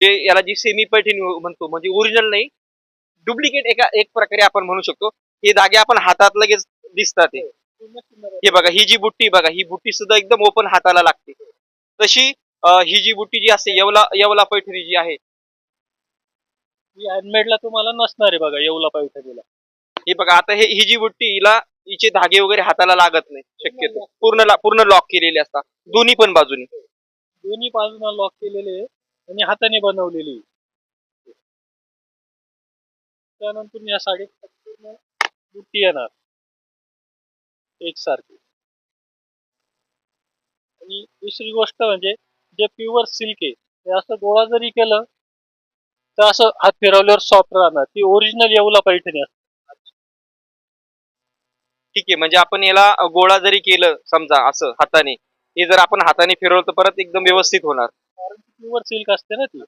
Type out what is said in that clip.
जे याला G semi Paithani म्हणतो म्हणजे ओरिजिनल नाही, डुप्लिकेट एक प्रकारे आपण म्हणू शकतो. हे धागे आपण हातात लगेच दिसतात ते. हे बघा ही जी बुट्टी बघा, ही बुट्टी सुद्धा एकदम ओपन हाताला लागते. तशी ही जी बुट्टी जी असते येवला पैठणी जी आहे, ही हँडमेडला तुम्हाला नसणार आहे बघा येवला पैठणीला. ही बघा आता ही जी बुट्टी हिचे धागे वगैरे हाताला लागत नाही शक्यतो. पूर्ण लॉक केलेले असतात दोन्ही पण बाजूनी. दोन्ही बाजूला लॉक केलेले आहे आणि हाताने बनवलेली आहे. त्यानंतर या साडीत पूर्ण बुट्टी येणार एकसारखी. आणि दुसरी गोष्ट म्हणजे जे प्युअर सिल्क आहे ते असं गोळा जरी केलं तर असं हात फिरवल्यावर सॉफ्ट राहणार. ती ओरिजिनल येवला पैठणी असते. ठीक आहे, म्हणजे आपण याला गोळा जरी केलं समजा असं हाताने, हे जर आपण हाताने फिरवलं तर परत एकदम व्यवस्थित होणार. कारण प्युअर सिल्क असते ना ती.